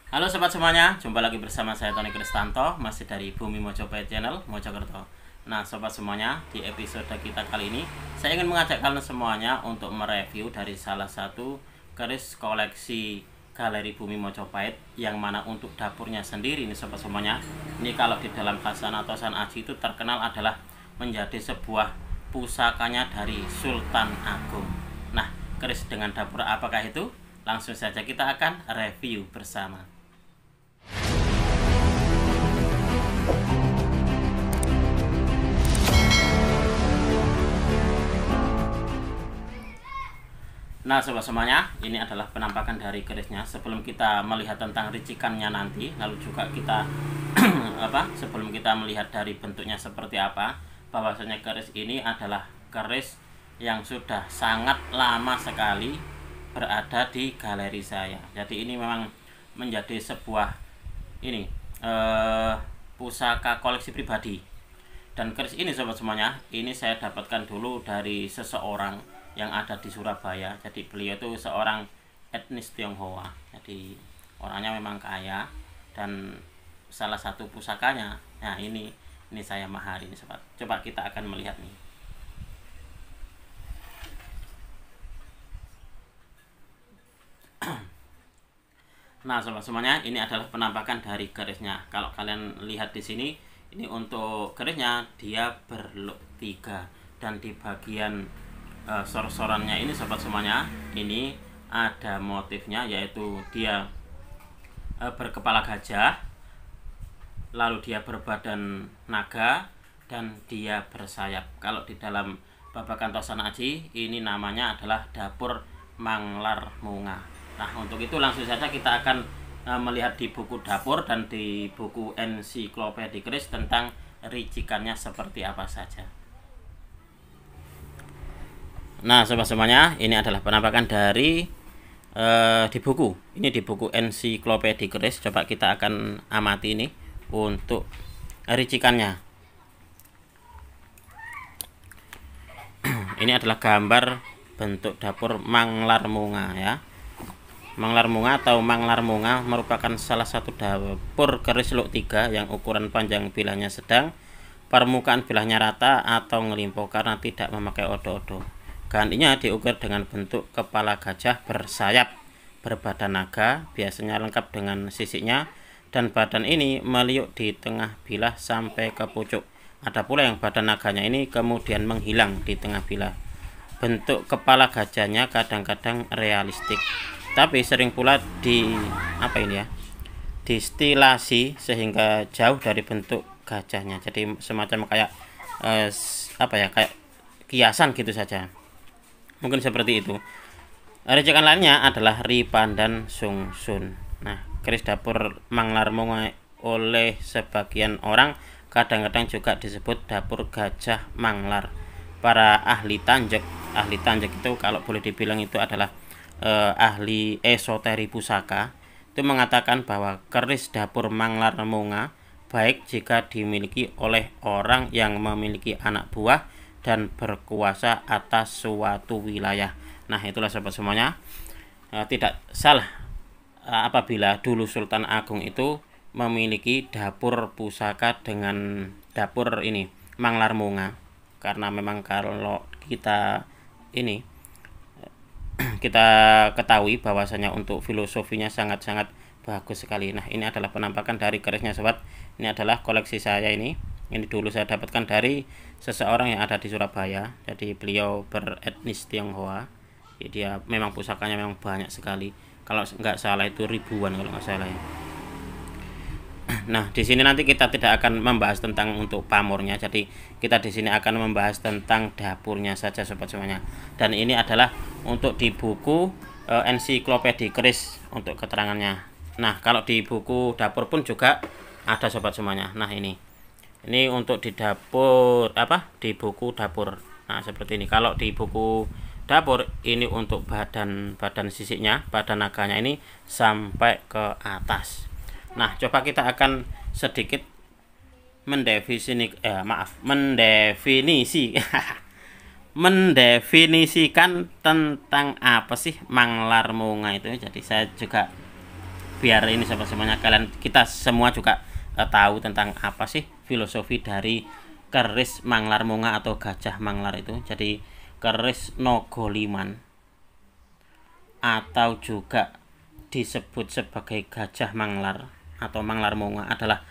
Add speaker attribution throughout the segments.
Speaker 1: Halo sobat semuanya, jumpa lagi bersama saya Tony Kristanto, masih dari Bumi Mojopahit Channel, Mojokerto. Nah sobat semuanya, di episode kita kali ini saya ingin mengajak kalian semuanya untuk mereview dari salah satu keris koleksi Galeri Bumi Mojopahit, yang mana untuk dapurnya sendiri ini sobat semuanya, ini kalau di dalam Khazanah Tosan Aji itu terkenal adalah menjadi sebuah pusakanya dari Sultan Agung. Nah, keris dengan dapur apakah itu? Langsung saja kita akan review bersama. Nah sobat semuanya, ini adalah penampakan dari kerisnya. Sebelum kita melihat tentang ricikannya nanti, lalu juga kita sebelum kita melihat dari bentuknya seperti apa, bahwasanya keris ini adalah keris yang sudah sangat lama sekali berada di galeri saya. Jadi ini memang menjadi sebuah ini pusaka koleksi pribadi. Dan keris ini sobat semuanya, ini saya dapatkan dulu dari seseorang yang ada di Surabaya. Jadi beliau itu seorang etnis Tionghoa. Jadi orangnya memang kaya, dan salah satu pusakanya, nah ini saya mahari nih sobat. Coba kita akan melihat nih. Nah sobat semuanya, ini adalah penampakan dari kerisnya. Kalau kalian lihat di sini, ini untuk kerisnya dia berluk 3, dan di bagian sor-sorannya ini sobat semuanya, ini ada motifnya, yaitu dia berkepala gajah, lalu dia berbadan naga, dan dia bersayap. Kalau di dalam babakan Tosan Aji, ini namanya adalah dapur Manglar Munga. Nah untuk itu langsung saja kita akan melihat di buku dapur dan di buku ensiklopedia keris tentang ricikannya seperti apa saja. Nah sobat semuanya, ini adalah penampakan dari di buku. Ini di buku ensiklopedia keris. Coba kita akan amati ini untuk ricikannya. Ini adalah gambar bentuk dapur Manglar Munga ya. Manglar Munga atau Manglar Munga merupakan salah satu dapur keris luk 3 yang ukuran panjang bilahnya sedang, permukaan bilahnya rata atau ngelimpo karena tidak memakai odo-odo. Gantinya diukir dengan bentuk kepala gajah bersayap, berbadan naga, biasanya lengkap dengan sisiknya, dan badan ini meliuk di tengah bilah sampai ke pucuk. Ada pula yang badan naganya ini kemudian menghilang di tengah bilah. Bentuk kepala gajahnya kadang-kadang realistik, tapi sering pula distilasi sehingga jauh dari bentuk gajahnya. Jadi semacam kayak kayak kiasan gitu saja. Mungkin seperti itu. Ricikan lainnya adalah Ripan dan Sungsun. Nah, keris dapur Manglar Munga oleh sebagian orang kadang-kadang juga disebut dapur gajah Manglar. Para ahli tanjek itu kalau boleh dibilang itu adalah ahli esoteri pusaka, itu mengatakan bahwa keris dapur Manglar Munga baik jika dimiliki oleh orang yang memiliki anak buah dan berkuasa atas suatu wilayah. Nah itulah sobat semuanya, tidak salah apabila dulu Sultan Agung itu memiliki dapur pusaka dengan dapur ini Manglar Munga, karena memang kalau kita ketahui bahwasanya untuk filosofinya sangat-sangat bagus sekali. Nah ini adalah penampakan dari kerisnya sobat. Ini adalah koleksi saya ini dulu saya dapatkan dari seseorang yang ada di Surabaya. Jadi beliau beretnis Tionghoa. Jadi dia memang pusakanya memang banyak sekali. Kalau nggak salah itu ribuan kalau nggak salah ya. Nah, di sini nanti kita tidak akan membahas tentang untuk pamornya. Jadi kita di sini akan membahas tentang dapurnya saja sobat semuanya. Dan ini adalah untuk di buku ensiklopedia keris untuk keterangannya. Nah, kalau di buku dapur pun juga ada sobat semuanya. Nah, ini untuk di dapur di buku dapur. Nah seperti ini. Kalau di buku dapur ini untuk badan sisiknya, badan naganya ini sampai ke atas. Nah coba kita akan sedikit mendefinisikan tentang apa sih Manglar Munga itu. Jadi saya juga biar ini sobat semuanya, kalian kita semua juga tahu tentang apa sih filosofi dari keris manglar monga atau gajah manglar itu. Jadi keris Nogoliman atau juga disebut sebagai gajah manglar atau manglar monga adalah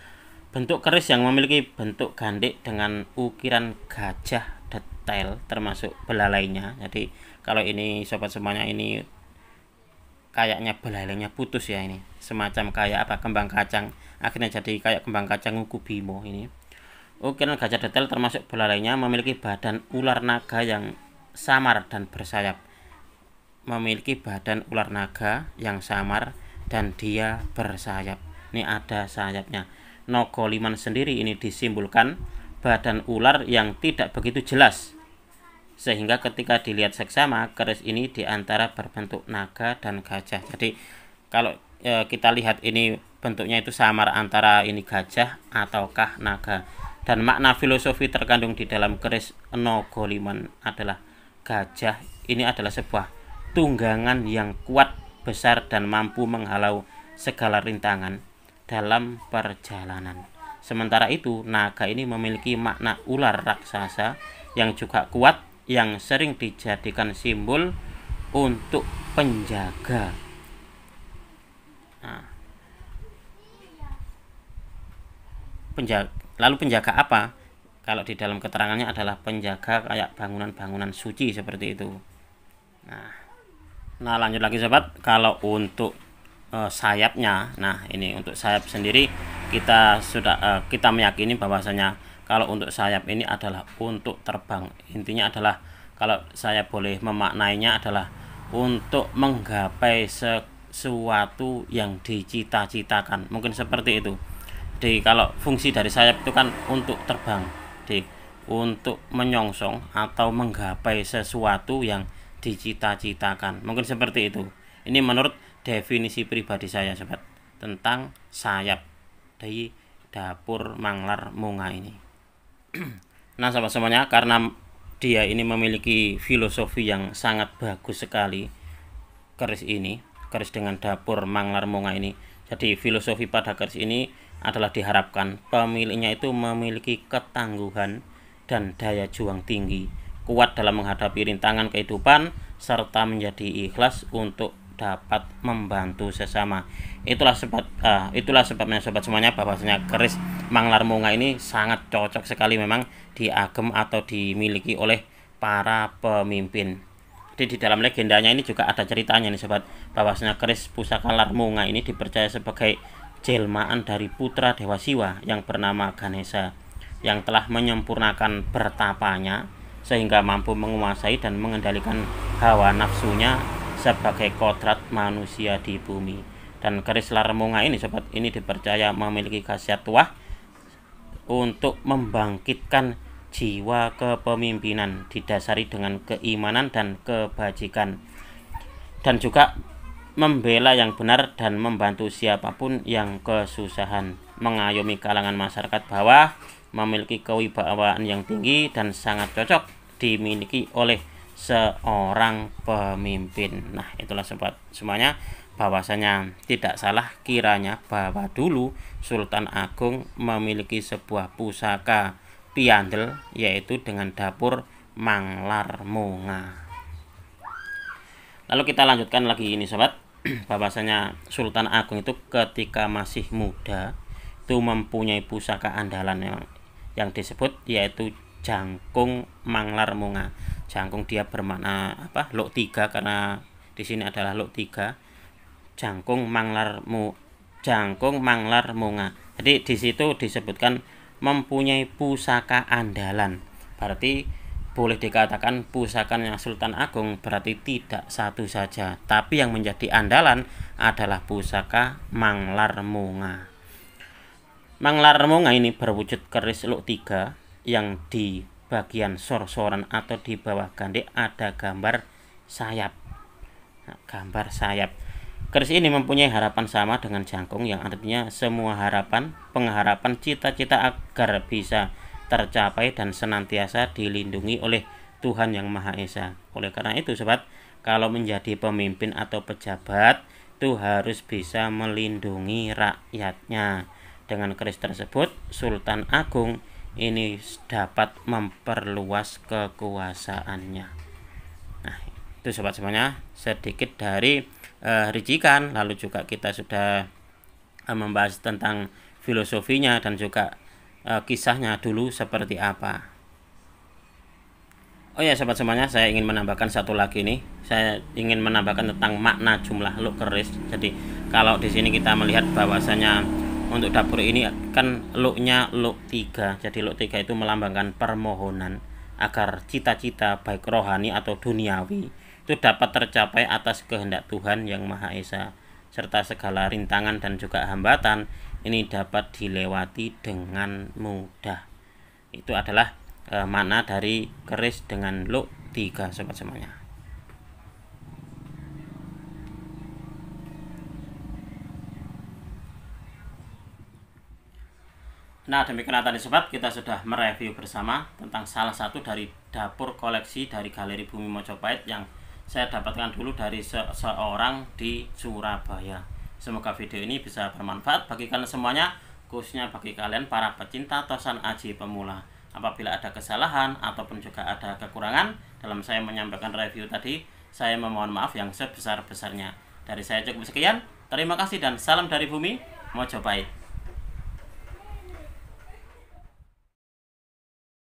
Speaker 1: bentuk keris yang memiliki bentuk gandik dengan ukiran gajah detail termasuk belalainya. Jadi kalau ini sobat semuanya, ini kayaknya belalainya putus ya, ini semacam kayak apa, kembang kacang, akhirnya jadi kayak kembang kacang Nguku Bimo. Ini ukiran gajah detail termasuk belalainya, memiliki badan ular naga yang samar dan bersayap. Memiliki badan ular naga yang samar dan dia bersayap. Ini ada sayapnya. Nogoliman sendiri ini disimbolkan badan ular yang tidak begitu jelas, sehingga ketika dilihat seksama, keris ini diantara berbentuk naga dan gajah. Jadi kalau kita lihat ini bentuknya itu samar antara ini gajah ataukah naga. Dan makna filosofi terkandung di dalam keris Nogoliman adalah gajah ini adalah sebuah tunggangan yang kuat, besar, dan mampu menghalau segala rintangan dalam perjalanan. Sementara itu, naga ini memiliki makna ular raksasa yang juga kuat, yang sering dijadikan simbol untuk penjaga. Nah, lalu penjaga apa? Kalau di dalam keterangannya adalah penjaga kayak bangunan-bangunan suci seperti itu. Nah lanjut lagi sobat, kalau untuk sayapnya, nah ini untuk sayap sendiri kita sudah kita meyakini bahwasanya kalau untuk sayap ini adalah untuk terbang. Intinya adalah kalau saya boleh memaknainya adalah untuk menggapai sesuatu yang dicita-citakan, mungkin seperti itu. Jadi kalau fungsi dari sayap itu kan untuk terbang, jadi untuk menyongsong atau menggapai sesuatu yang dicita-citakan, mungkin seperti itu. Ini menurut definisi pribadi saya sobat tentang sayap dari dapur manglar monga ini. Nah sobat semuanya, karena dia ini memiliki filosofi yang sangat bagus sekali, keris ini, keris dengan dapur manglar monga ini. Jadi filosofi pada keris ini adalah diharapkan pemiliknya itu memiliki ketangguhan dan daya juang tinggi, kuat dalam menghadapi rintangan kehidupan, serta menjadi ikhlas untuk dapat membantu sesama. Itulah sebabnya sobat semuanya bahwasanya keris manglar monga ini sangat cocok sekali memang diagem atau dimiliki oleh para pemimpin. Jadi di dalam legendanya ini juga ada ceritanya nih sobat, bahwasanya keris pusaka Larmonga ini dipercaya sebagai jelmaan dari putra Dewa Siwa yang bernama Ganesha, yang telah menyempurnakan bertapanya sehingga mampu menguasai dan mengendalikan hawa nafsunya sebagai kodrat manusia di bumi. Dan keris Larmonga ini sobat, ini dipercaya memiliki khasiat tuah untuk membangkitkan jiwa kepemimpinan didasari dengan keimanan dan kebajikan, dan juga membela yang benar dan membantu siapapun yang kesusahan, mengayomi kalangan masyarakat bawah, memiliki kewibawaan yang tinggi dan sangat cocok dimiliki oleh seorang pemimpin. Nah itulah sobat semuanya, bahwasanya tidak salah kiranya bahwa dulu Sultan Agung memiliki sebuah pusaka piandel, yaitu dengan dapur manglar monga. Lalu kita lanjutkan lagi ini sobat, bahwasanya Sultan Agung itu ketika masih muda itu mempunyai pusaka andalan yang disebut yaitu jangkung manglar monga. Jangkung dia bermakna apa? Lok 3, karena di sini adalah lok 3. Jangkung manglar monga. Jadi di situ disebutkan mempunyai pusaka andalan. Berarti boleh dikatakan pusakanya Sultan Agung berarti tidak satu saja, tapi yang menjadi andalan adalah pusaka manglar monga. Manglar monga ini berwujud keris lok 3 yang di bagian sorsoran atau di bawah gandek ada gambar sayap. Nah, gambar sayap. Keris ini mempunyai harapan sama dengan jangkung, yang artinya semua harapan, pengharapan, cita-cita agar bisa tercapai dan senantiasa dilindungi oleh Tuhan Yang Maha Esa. Oleh karena itu sobat, kalau menjadi pemimpin atau pejabat itu harus bisa melindungi rakyatnya. Dengan keris tersebut, Sultan Agung ini dapat memperluas kekuasaannya. Nah, itu sobat semuanya sedikit dari ricikan. Lalu juga kita sudah membahas tentang filosofinya dan juga kisahnya dulu seperti apa. Oh ya sobat semuanya, saya ingin menambahkan satu lagi nih. Saya ingin menambahkan tentang makna jumlah luk keris. Jadi kalau di sini kita melihat bahwasanya untuk dapur ini kan luknya luk 3. Jadi luk 3 itu melambangkan permohonan agar cita-cita baik rohani atau duniawi itu dapat tercapai atas kehendak Tuhan yang Maha Esa, serta segala rintangan dan juga hambatan ini dapat dilewati dengan mudah. Itu adalah makna dari keris dengan luk 3 sobat semuanya. Nah, demikian tadi sobat, kita sudah mereview bersama tentang salah satu dari dapur koleksi dari Galeri Bumi Mojopahit yang saya dapatkan dulu dari seorang di Surabaya. Semoga video ini bisa bermanfaat bagi kalian semuanya, khususnya bagi kalian para pecinta tosan aji pemula. Apabila ada kesalahan ataupun juga ada kekurangan dalam saya menyampaikan review tadi, saya memohon maaf yang sebesar-besarnya. Dari saya cukup sekian, terima kasih dan salam dari Bumi Mojopahit.